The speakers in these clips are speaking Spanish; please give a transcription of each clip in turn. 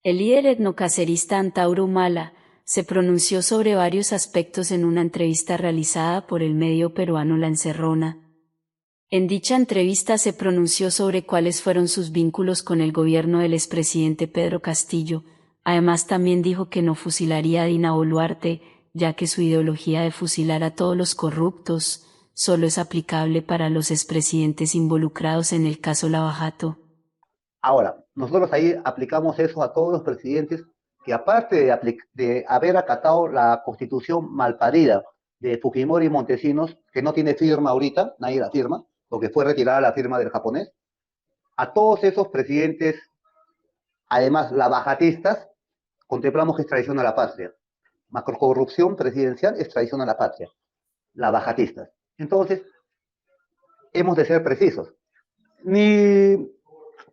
El líder etnocacerista Antauro Humala se pronunció sobre varios aspectos en una entrevista realizada por el medio peruano La Encerrona. En dicha entrevista se pronunció sobre cuáles fueron sus vínculos con el gobierno del expresidente Pedro Castillo. Además también dijo que no fusilaría a Dina Boluarte, ya que su ideología de fusilar a todos los corruptos solo es aplicable para los expresidentes involucrados en el caso Lava Jato. Ahora, nosotros ahí aplicamos eso a todos los presidentes que aparte de haber acatado la constitución malparida de Fujimori y Montesinos, que no tiene firma ahorita, nadie la firma, porque fue retirada la firma del japonés, a todos esos presidentes, además lavajatistas, contemplamos que es traición a la patria. Macrocorrupción presidencial es traición a la patria. Lavajatistas. Entonces, hemos de ser precisos. Ni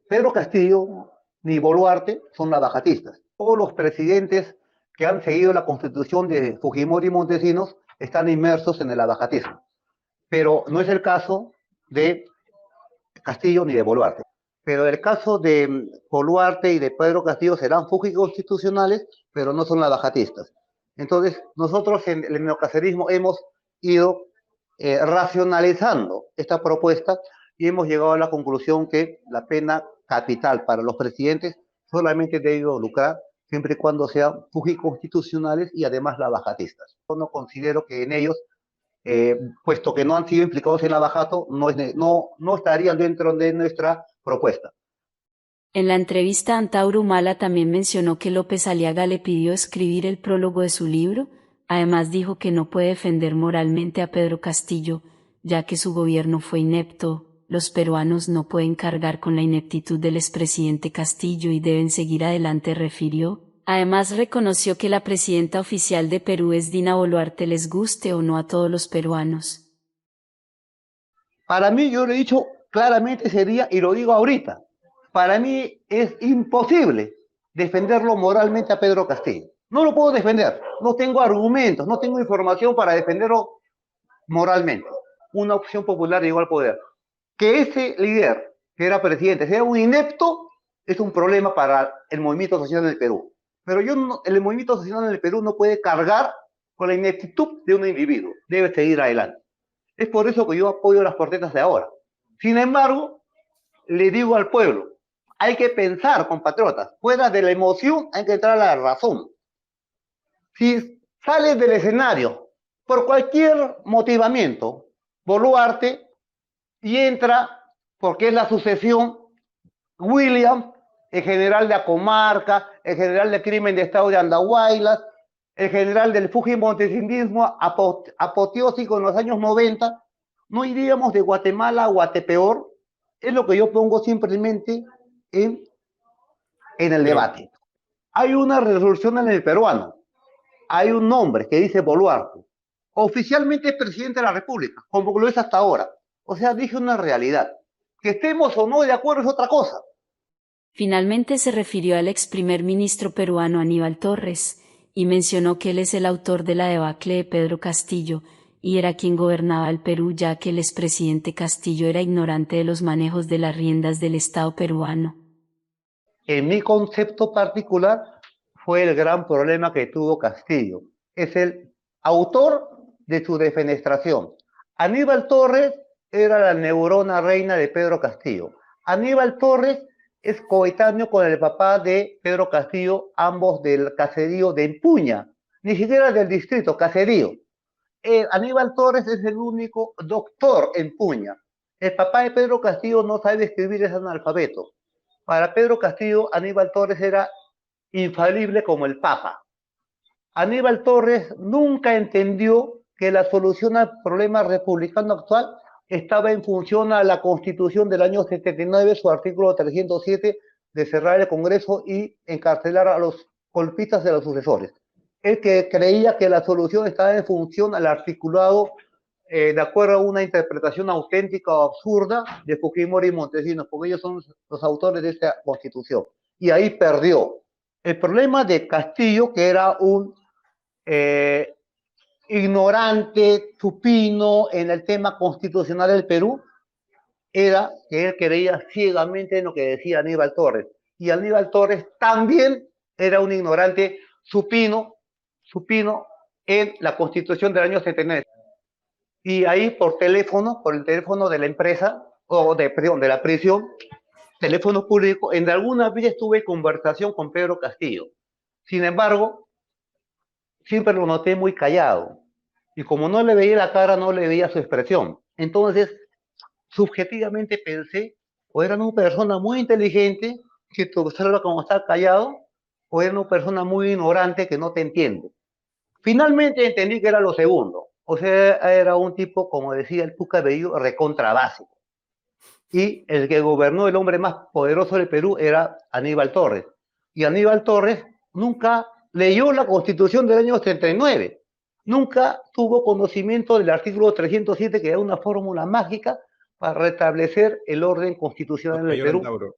Pedro Castillo ni Boluarte son lavajatistas. Todos los presidentes que han seguido la constitución de Fujimori y Montesinos están inmersos en el lavajatismo. Pero no es el caso de Castillo ni de Boluarte. Pero el caso de Boluarte y de Pedro Castillo serán fujiconstitucionales, pero no son lavajatistas. Entonces, nosotros en el neocacerismo hemos ido racionalizando esta propuesta y hemos llegado a la conclusión que la pena capital para los presidentes solamente debe involucrar siempre y cuando sean fujiconstitucionales y además lavajatistas. Yo no considero que en ellos, puesto que no han sido implicados en lavajato, no estarían dentro de nuestra propuesta. En la entrevista Antauro Humala también mencionó que López Aliaga le pidió escribir el prólogo de su libro. Además dijo que no puede defender moralmente a Pedro Castillo, ya que su gobierno fue inepto. Los peruanos no pueden cargar con la ineptitud del expresidente Castillo y deben seguir adelante, refirió. Además reconoció que la presidenta oficial de Perú es Dina Boluarte, les guste o no a todos los peruanos. Para mí, yo lo he dicho claramente ese día y lo digo ahorita. Para mí es imposible defenderlo moralmente a Pedro Castillo. No lo puedo defender. No tengo argumentos, no tengo información para defenderlo moralmente. Una opción popular llegó al poder. Que ese líder, que era presidente, sea un inepto, es un problema para el movimiento social en el Perú. Pero el movimiento social en el Perú no puede cargar con la ineptitud de un individuo. Debe seguir adelante. Es por eso que yo apoyo las protestas de ahora. Sin embargo, le digo al pueblo, hay que pensar, compatriotas, fuera de la emoción hay que entrar a la razón. Si sales del escenario por cualquier motivamiento, Boluarte, y entra, porque es la sucesión, William, el general de Acomarca, el general del crimen de Estado de Andahuaylas, el general del fujimontesinismo apoteósico en los años 90, no iríamos de Guatemala a Guatepeor. Es lo que yo pongo simplemente en el debate. Hay una resolución en el peruano, hay un nombre que dice Boluarte. Oficialmente es presidente de la República, como lo es hasta ahora. O sea, dije una realidad. Que estemos o no de acuerdo es otra cosa. Finalmente se refirió al ex primer ministro peruano Aníbal Torres, y mencionó que él es el autor de la debacle de Pedro Castillo, y era quien gobernaba el Perú, ya que el expresidente Castillo era ignorante de los manejos de las riendas del Estado peruano. En mi concepto particular, fue el gran problema que tuvo Castillo. Es el autor de su defenestración. Aníbal Torres era la neurona reina de Pedro Castillo. Aníbal Torres es coetáneo con el papá de Pedro Castillo, ambos del caserío de Empuña, ni siquiera del distrito, caserío. Aníbal Torres es el único doctor en Puña. El papá de Pedro Castillo no sabe escribir, es analfabeto. Para Pedro Castillo, Aníbal Torres era infalible como el Papa. Aníbal Torres nunca entendió que la solución al problema republicano actual estaba en función a la Constitución del año 79, su artículo 307, de cerrar el Congreso y encarcelar a los golpistas de los sucesores. Él que creía que la solución estaba en función al articulado de acuerdo a una interpretación auténtica o absurda de Fujimori y Montesinos, porque ellos son los autores de esta Constitución. Y ahí perdió. El problema de Castillo, que era un ignorante, supino en el tema constitucional del Perú, era que él creía ciegamente en lo que decía Aníbal Torres. Y Aníbal Torres también era un ignorante supino en la Constitución del año 79. Y ahí por teléfono, por el teléfono de la empresa, perdón, de la prisión, teléfono público, en algunas veces tuve conversación con Pedro Castillo. Sin embargo, siempre lo noté muy callado. Y como no le veía la cara, no le veía su expresión. Entonces, subjetivamente pensé, o era una persona muy inteligente, que te observa como está callado, o era una persona muy ignorante que no te entiende. Finalmente entendí que era lo segundo. O sea, era un tipo, como decía el Tuca Bello, recontra básico. Y el que gobernó, el hombre más poderoso del Perú, era Aníbal Torres. Y Aníbal Torres nunca leyó la Constitución del año 39. Nunca tuvo conocimiento del artículo 307, que era una fórmula mágica para restablecer el orden constitucional del Mayor Perú. Antauro.